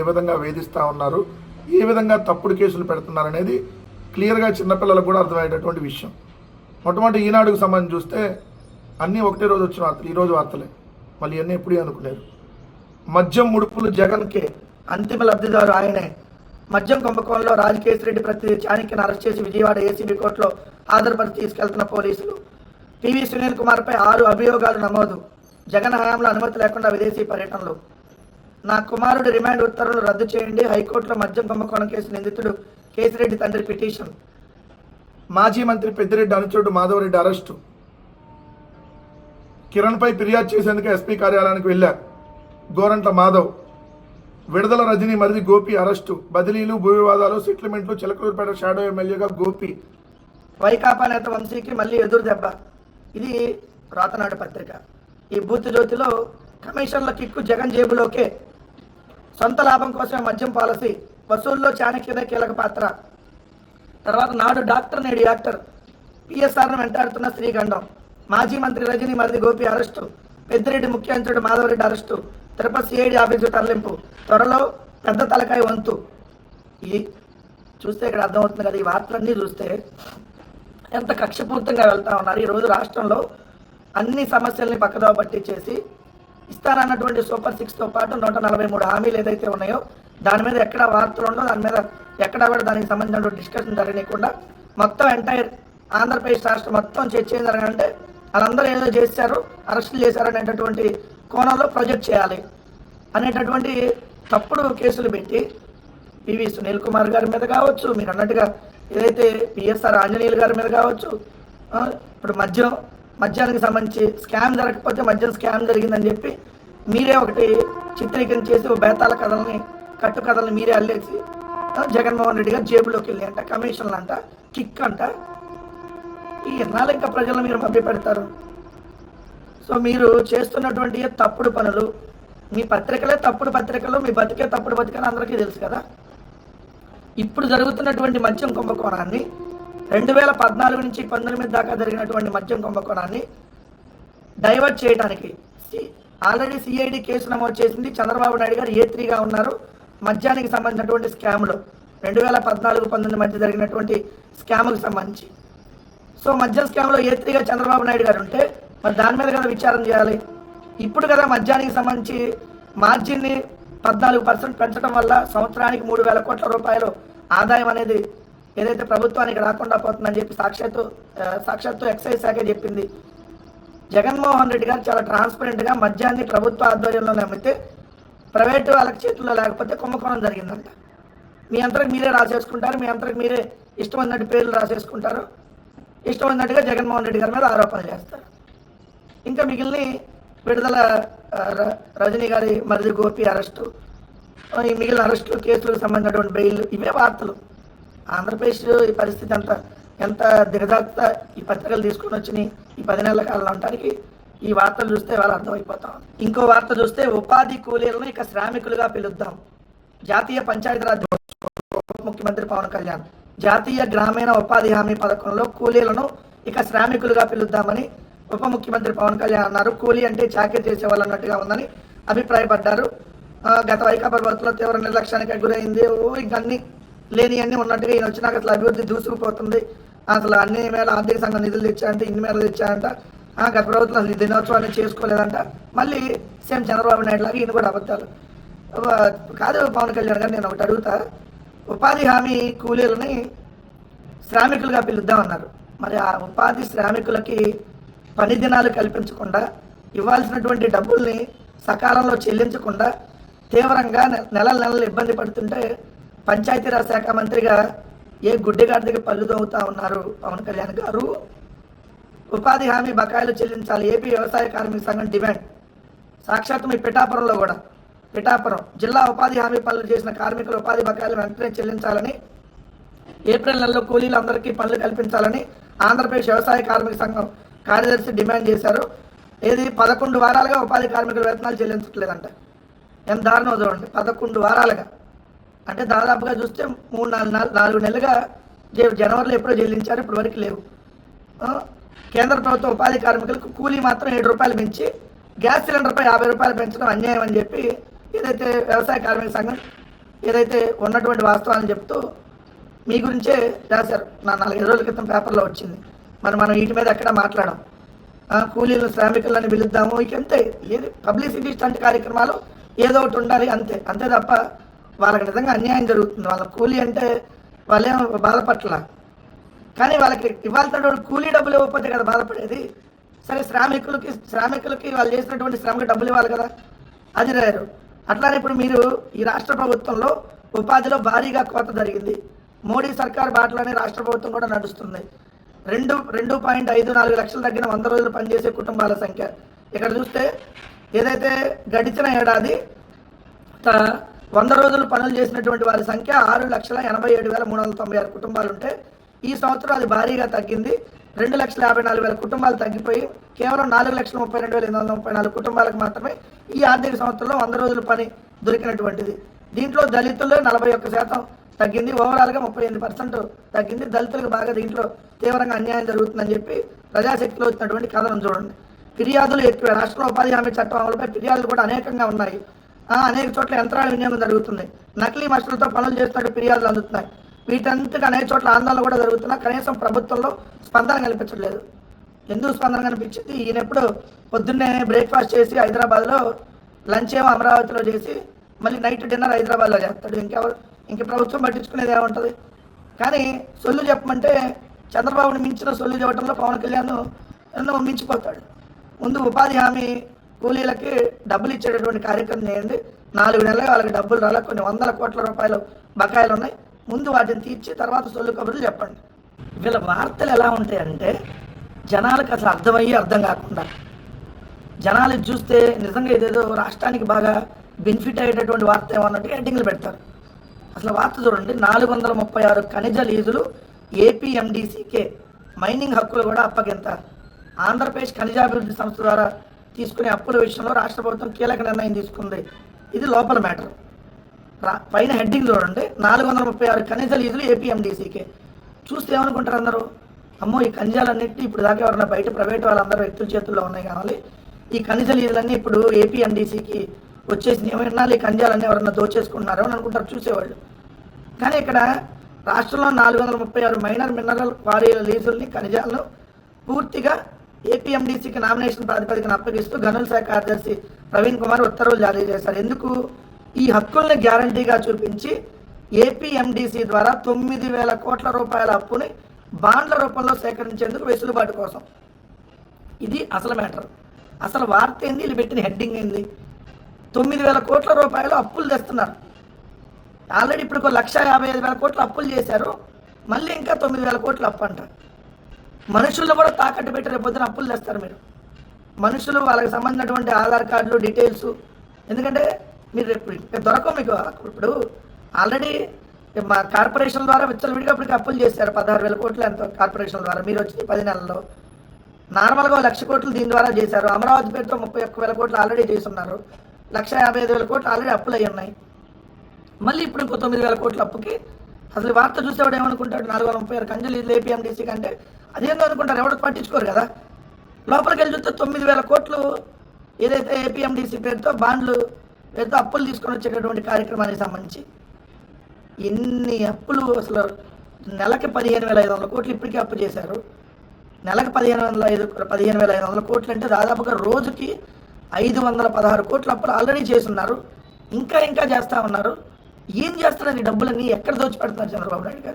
విధంగా వేధిస్తూ ఉన్నారు, ఏ విధంగా తప్పుడు కేసులు పెడుతున్నారు అనేది క్లియర్గా చిన్నపిల్లలకు కూడా అర్థమయ్యేటటువంటి విషయం. మొట్టమొదటి ఈనాడుకు సంబంధించి చూస్తే అన్నీ ఒకటే రోజు వచ్చిన వార్తలు, ఈరోజు వార్తలే, మళ్ళీ అన్నీ ఎప్పుడూ అనుకునేరు. మద్యం ముడుపులు జగన్కే, అంతిమ లబ్ధిదారు ఆయనే. మద్యం కుంభకోణంలో రాజకేశ్వరరెడ్డి ప్రతినిధి చాణక్యను అరెస్ట్ చేసి విజయవాడ ఏసీబీ కోర్టులో హాజరుపరిచి తీసుకెళ్తున్న పోలీసులు. పివి సునీల్ కుమార్పై 6 అభియోగాలు నమోదు. జగన్ హయాంలో అనుమతి లేకుండా విదేశీ పర్యటనలు. నా కుమారుడి రిమాండ్ ఉత్తర్వులు రద్దు చేయండి, హైకోర్టులో మద్యం కుంభకోణం కేసు నిందితుడు కేసిరెడ్డి తండ్రి పిటిషన్. మాజీ మంత్రి పెద్దిరెడ్డి అనుచరుడు మాధవరెడ్డి అరెస్టు. కిరణ్పై ఫిర్యాదు చేసేందుకు ఎస్పీ కార్యాలయానికి వెళ్లారు గోరంట్ల మాధవ్. విడుదల రజనీ మరిది గోపి అరెస్టు. బదిలీలు, భూ వివాదాలు, సెటిల్మెంట్లు, చిలకలూరుపేట షాడో ఎమ్మెల్యేగా గోపి. వైకాపా నేత వంశీకి మళ్ళీ ఎదురు దెబ్బ. ఇది రాతనాడు పత్రిక. ఈ బూత్ జ్యోతిలో కమిషన్ల కిక్కు జగన్ జేబులోకే. సొంత లాభం కోసమే మద్యం పాలసీ, వసూల్లో చాణక్యదే కీలక పాత్ర. తర్వాత నాడు డాక్టర్ నేడు యాక్టర్. పిఎస్ఆర్ను వెంటాడుతున్న శ్రీగంధం. మాజీ మంత్రి రజనీ మరిది గోపి అరెస్టు. పెద్దిరెడ్డి ముఖ్య అంచుడు Madhavareddy arrest. Tirupati CID office తరలింపు. త్వరలో పెద్ద తలకాయ వంతు. ఇది చూస్తే ఇక్కడ అర్థమవుతుంది కదా, ఈ వార్తలన్నీ చూస్తే ఎంత కక్షపూర్తంగా వెళ్తా ఉన్నారు. ఈరోజు రాష్ట్రంలో అన్ని సమస్యల్ని పక్కదోవ పట్టించేసి ఇస్తారన్నటువంటి సూపర్ 6తో పాటు 143 హామీలు ఏదైతే ఉన్నాయో దాని మీద ఎక్కడ వార్తలు ఉండో, దాని మీద ఎక్కడా కూడా దానికి సంబంధించినటువంటి డిస్కషన్ జరగనీయకుండా మొత్తం ఎంటైర్ ఆంధ్రప్రదేశ్ రాష్ట్రం మొత్తం చర్చ ఏం జరగాలంటే వాళ్ళందరూ ఏదో చేశారు, అరెస్టులు చేశారు అనేటటువంటి కోణంలో ప్రొజెక్ట్ చేయాలి అనేటటువంటి తప్పుడు కేసులు పెట్టి పివి సునీల్ కుమార్ గారి మీద కావచ్చు, మీరు అన్నట్టుగా ఏదైతే పిఎస్ఆర్ ఆంజనేయులు గారి మీద కావచ్చు, ఇప్పుడు మద్యానికి సంబంధించి స్కామ్ జరగకపోతే మద్యం స్కామ్ జరిగిందని చెప్పి మీరే ఒకటి చిత్రీకరణ చేసి ఓ బేతాల కథల్ని కట్టు కథల్ని మీరే అల్లేసి జగన్మోహన్ రెడ్డి గారు జేబులోకి వెళ్ళి అంట, కమిషన్లు అంట, కిక్ అంట. ఈ ఎన్నాళ్ళు ఇంకా ప్రజలను మీరు మభ్య పెడతారు? సో మీరు చేస్తున్నటువంటి తప్పుడు పనులు, మీ పత్రికలే తప్పుడు పత్రికలు, మీ బతికే తప్పుడు బతికలు అందరికీ తెలుసు కదా. ఇప్పుడు జరుగుతున్నటువంటి మద్యం కుంభకోణాన్ని 2014 నుంచి 19 దాకా జరిగినటువంటి మద్యం కుంభకోణాన్ని డైవర్ట్ చేయడానికి ఆల్రెడీ సిఐడి కేసు నమోదు చేసింది. చంద్రబాబు నాయుడు గారు A3గా ఉన్నారు మద్యానికి సంబంధించినటువంటి స్కామ్లో 2014-19 మధ్య జరిగినటువంటి స్కామ్కి సంబంధించి. సో మద్యం స్కామ్లో A3గా చంద్రబాబు నాయుడు గారు ఉంటే మరి దాని మీద కదా విచారణ చేయాలి. ఇప్పుడు కదా మద్యానికి సంబంధించి మార్జిన్ని 14% పెంచడం వల్ల సంవత్సరానికి 3,000 కోట్ల రూపాయలు ఆదాయం అనేది ఏదైతే ప్రభుత్వానికి రాకుండా పోతుందని చెప్పి సాక్షాత్తు ఎక్సైజ్ శాఖ చెప్పింది. జగన్మోహన్ రెడ్డి గారు చాలా ట్రాన్స్పరెంట్గా మద్యాన్ని ప్రభుత్వ ఆధ్వర్యంలో అమ్మితే ప్రైవేటు వాళ్ళకి చేతుల్లో లేకపోతే కుంభకోణం జరిగిందంట. మీ అంతరకు మీరే రాసేసుకుంటారు, మీ అంతరకు మీరే ఇష్టమైనట్టు పేర్లు రాసేసుకుంటారు, ఇష్టమైనట్టుగా జగన్మోహన్ రెడ్డి గారి మీద ఆరోపణలు చేస్తారు. ఇంకా మిగిలిన విడుదల రజనీ గారి మరిది గోపి అరెస్టు, ఈ మిగిలిన అరెస్టులు, కేసులకు సంబంధించినటువంటి బెయిల్, ఇవే వార్తలు. ఆంధ్రప్రదేశ్ ఈ పరిస్థితి ఎంత దిగజాత ఈ పత్రికలు తీసుకుని వచ్చినాయి ఈ 10 నెలల కాలంలో ఉండడానికి ఈ వార్తలు చూస్తే వాళ్ళు అర్థమైపోతాం. ఇంకో వార్త చూస్తే ఉపాధి కూలీలను ఇక శ్రామికులుగా పిలుద్దాం. జాతీయ పంచాయతీరాజ్ ముఖ్యమంత్రి పవన్ కళ్యాణ్ జాతీయ గ్రామీణ ఉపాధి హామీ పథకంలో కూలీలను ఇక శ్రామికులుగా పిలుద్దామని ఉప ముఖ్యమంత్రి పవన్ కళ్యాణ్ అన్నారు. కూలీ అంటే చాకరీ చేసేవాళ్ళు అన్నట్టుగా ఉందని అభిప్రాయపడ్డారు. గత వైకాపా ప్రభుత్వంలో తీవ్ర నిర్లక్ష్యానికి గురైంది, ఇంకన్నీ లేని అన్నీ ఉన్నట్టుగా ఈయన వచ్చినాక అసలు అభివృద్ధి దూసుకుపోతుంది, అసలు అన్ని మేళ ఆర్థిక సంఘం నిధులు తెచ్చాయంటే ఇన్ని మేళలు తెచ్చాయంట, గత ప్రభుత్వం అసలు ఈ దినోత్సవాన్ని చేసుకోలేదంట. మళ్ళీ సేమ్ చంద్రబాబు నాయుడు లాగా ఈయన కూడా అబద్ధాలు. కాదు పవన్ కళ్యాణ్ గారు, నేను ఒకటి అడుగుతా, ఉపాధి హామీ కూలీలని శ్రామికులుగా పిలుద్దామన్నారు. మరి ఆ ఉపాధి శ్రామికులకి పని దినాలు కల్పించకుండా, ఇవ్వాల్సినటువంటి డబ్బుల్ని సకాలంలో చెల్లించకుండా తీవ్రంగా నెలలు ఇబ్బంది పడుతుంటే పంచాయతీరాజ్ శాఖ మంత్రిగా ఏ గుడ్డిగాడికి పళ్ళు తోగుతూ ఉన్నారు పవన్ కళ్యాణ్ గారు. ఉపాధి హామీ బకాయిలు చెల్లించాలి, ఏపీ వ్యవసాయ కార్మిక సంఘం డిమాండ్. సాక్షాత్తు మీ పిఠాపురంలో కూడా పిఠాపురం జిల్లా ఉపాధి హామీ పనులు చేసిన కార్మికుల ఉపాధి బకాయిలు వెంటనే చెల్లించాలని, ఏప్రిల్ నెలలో కూలీలందరికీ పనులు కల్పించాలని ఆంధ్రప్రదేశ్ వ్యవసాయ కార్మిక సంఘం కార్యదర్శి డిమాండ్ చేశారు. ఏది 11 వారాలుగా ఉపాధి కార్మికుల వేతనాలు చెల్లించట్లేదంట. ఎంత దారుణం చూడండి, 11 వారాలుగా అంటే దాదాపుగా చూస్తే 3-4 నెలలుగా జనవరిలో ఎప్పుడో చెల్లించారు, ఇప్పటి వరకు లేవు. కేంద్ర ప్రభుత్వం ఉపాధి కార్మికులకు కూలీ మాత్రం 7 రూపాయలు పెంచి గ్యాస్ సిలిండర్పై 50 రూపాయలు పెంచడం అన్యాయం అని చెప్పి ఏదైతే వ్యవసాయ కార్మిక సంఘం ఏదైతే ఉన్నటువంటి వాస్తవాన్ని చెప్తూ మీ గురించే రాశారు. నా 4-5 రోజుల క్రితం పేపర్లో వచ్చింది. మరి మనం వీటి మీద ఎక్కడ మాట్లాడాం. కూలీలు శ్రామికులని పిలుద్దాము, ఇక అంతే. ఏది పబ్లిసిటీ స్టంట్ కార్యక్రమాలు ఏదో ఒకటి ఉండాలి, అంతే అంతే తప్ప వాళ్ళకి నిజంగా అన్యాయం జరుగుతుంది. వాళ్ళ కూలీ అంటే వాళ్ళేం బాధపట్ల, కానీ వాళ్ళకి ఇవ్వాల్సినటువంటి కూలీ డబ్బులు ఇవ్వకపోతే కదా బాధపడేది. సరే, శ్రామికులకి వాళ్ళు చేసినటువంటి శ్రమకి డబ్బులు ఇవ్వాలి కదా, అది రారు. అట్లానే ఇప్పుడు మీరు ఈ రాష్ట్ర ప్రభుత్వంలో ఉపాధిలో భారీగా కోత జరిగింది. మోడీ సర్కార్ బాటలోనే రాష్ట్ర ప్రభుత్వం కూడా నడుస్తుంది. 2.54 లక్షలు తగ్గిన 100 రోజులు పనిచేసే కుటుంబాల సంఖ్య. ఇక్కడ చూస్తే ఏదైతే గడిచిన ఏడాది 100 రోజులు పనులు చేసినటువంటి వారి సంఖ్య 6,87,396 కుటుంబాలు ఉంటే ఈ సంవత్సరం అది భారీగా తగ్గింది. 2,54,000 కుటుంబాలు తగ్గిపోయి కేవలం 4,32,834 కుటుంబాలకు మాత్రమే ఈ ఆర్థిక సంవత్సరంలో 100 రోజులు పని దొరికినటువంటిది. దీంట్లో దళితుల్లో 41% తగ్గింది. ఓవరాల్గా 38% తగ్గింది. దళితులకు బాగా దీంట్లో తీవ్రంగా అన్యాయం జరుగుతుందని చెప్పి ప్రజాశక్తిలో వచ్చినటువంటి కథనం చూడండి. ఫిర్యాదులు ఎక్కువ. రాష్ట్రంలో ఉపాధి హామీ చట్టం అమలుపై ఫిర్యాదులు కూడా అనేకంగా ఉన్నాయి. అనేక చోట్ల యంత్రాల వినియోగం జరుగుతుంది. నకిలీ మస్టర్లతో పనులు చేస్తున్నట్టు ఫిర్యాదులు అందుతున్నాయి. వీటంతటి అనేక చోట్ల ఆందోళన కూడా జరుగుతున్నా కనీసం ప్రభుత్వంలో స్పందన కనిపించట్లేదు. ఎందుకు స్పందన కనిపించింది? ఈయన ఎప్పుడు పొద్దున్నే బ్రేక్ఫాస్ట్ చేసి హైదరాబాద్లో, లంచ్ ఏమో అమరావతిలో చేసి మళ్ళీ నైట్ డిన్నర్ హైదరాబాద్లో చేస్తాడు. ఇంక ప్రభుత్వం పట్టించుకునేది ఏముంటుంది? కానీ సొల్లు చెప్పమంటే చంద్రబాబుని మించిన సొల్లు చెప్పడంలో పవన్ కళ్యాణ్ ఎన్నో మించిపోతాడు. ముందు ఉపాధి హామీ కూలీలకి డబ్బులు ఇచ్చేటటువంటి కార్యక్రమం చేయండి. 4 నెలలుగా వాళ్ళకి డబ్బులు రాలే, కొన్ని 100 కోట్ల రూపాయలు బకాయిలు ఉన్నాయి. ముందు వాటిని తీర్చి తర్వాత సొల్లు కబుర్లు చెప్పండి. వీళ్ళ వార్తలు ఎలా ఉంటాయంటే జనాలకు అసలు అర్థం కాకుండా, జనాలు చూస్తే నిజంగా ఇదేదో రాష్ట్రానికి బాగా బెనిఫిట్ అయ్యేటటువంటి వార్త ఏమన్నట్టుగా హెడ్డింగ్లు పెడతారు. అసలు వార్త చూడండి. 436 ఖనిజ లీజులు ఏపీఎండీసీకే, మైనింగ్ హక్కులు కూడా అప్పగింత. ఆంధ్రప్రదేశ్ ఖనిజాభివృద్ధి సంస్థ ద్వారా తీసుకునే అప్పుల విషయంలో రాష్ట్ర ప్రభుత్వం కీలక నిర్ణయం తీసుకుంది. ఇది లోపల మ్యాటర్. పైన హెడ్డింగ్ చూడండి. 436 ఖనిజ లీజులు ఏపీఎండీసీకే. చూస్తే ఏమనుకుంటారు అందరూ? అమ్మో, ఈ ఖనిజాలన్నింటినీ ఇప్పుడు దాకా ఎవరన్నా బయట ప్రైవేట్ వాళ్ళందరూ వ్యక్తుల చేతుల్లో ఉన్నాయి కావాలి, ఈ ఖనిజ లీజులన్నీ ఇప్పుడు ఏపీఎండీసీకి వచ్చేసి ఏమైనా ఈ ఖనిజాలన్నీ ఎవరన్నా దోచేసుకుంటున్నారో అని అనుకుంటారు చూసేవాళ్ళు. కానీ ఇక్కడ రాష్ట్రంలో 436 మైనర్ మినరల్ క్వారీల లీజుల్ని, ఖనిజాలను పూర్తిగా ఏపీఎండీసీకి నామినేషన్ ప్రాతిపదికన అప్పగిస్తూ గనుల శాఖ కార్యదర్శి ప్రవీణ్ కుమార్ ఉత్తర్వులు జారీ చేశారు. ఎందుకు? ఈ హక్కుల్ని గ్యారంటీగా చూపించి ఏపీఎండీసీ ద్వారా 9,000 కోట్ల రూపాయల అప్పుని బాండ్ల రూపంలో సేకరించేందుకు వెసులుబాటు కోసం. ఇది అసలు మ్యాటర్. అసలు వార్త ఏంది? వీళ్ళు పెట్టిన హెడ్డింగ్ ఏంది? 9,000 కోట్ల రూపాయలు అప్పులు తెస్తున్నారు. ఆల్రెడీ ఇప్పుడు 1,55,000 కోట్ల అప్పులు చేశారు. మళ్ళీ ఇంకా 9,000 కోట్ల అప్పు అంట. మనుషులు కూడా తాకట్టు పెట్టి రేపొద్దున అప్పులు తెస్తారు మీరు. మనుషులు, వాళ్ళకి సంబంధించినటువంటి ఆధార్ కార్డులు, డీటెయిల్స్. ఎందుకంటే మీరు దొరకవు మీకు. ఇప్పుడు ఆల్రెడీ మా కార్పొరేషన్ ద్వారా విచ్చలవిడిగా ఇప్పటికి అప్పులు చేశారు. 16,000 కోట్లు ఎంతో కార్పొరేషన్ ద్వారా. మీరు వచ్చి 10 నెలల్లో నార్మల్గా 1,00,000 కోట్లు దీని ద్వారా చేశారు. అమరావతి పేరుతో 31,000 కోట్లు ఆల్రెడీ చేస్తున్నారు. 1,55,000 కోట్లు ఆల్రెడీ అప్పులు అయ్యి ఉన్నాయి. మళ్ళీ ఇప్పుడు ఇంకో 9,000 కోట్ల అప్పుకి. అసలు వార్త చూసేవాడు ఏమనుకుంటాడు? 436 ఖనిజ లీజులు ఏపీఎండీసీ కంటే అదేందో అనుకుంటారు. ఎవరు పట్టించుకోరు కదా. లోపలికి వెళ్ళి చూస్తే 9,000 కోట్లు ఏదైతే ఏపీఎండీసీ పేరుతో బాండ్లు పేరుతో అప్పులు తీసుకొని వచ్చేటటువంటి కార్యక్రమానికి సంబంధించి ఎన్ని అప్పులు. అసలు నెలకి 15,500 కోట్లు ఇప్పటికీ అప్పు చేశారు. నెలకు 15,500 కోట్లు అంటే దాదాపుగా రోజుకి 516 కోట్ల అప్పులు ఆల్రెడీ చేస్తున్నారు. ఇంకా చేస్తూ ఉన్నారు. ఏం చేస్తున్నారు? ఈ డబ్బులన్నీ ఎక్కడ దోచిపెడుతున్నారు చంద్రబాబు నాయుడు గారు?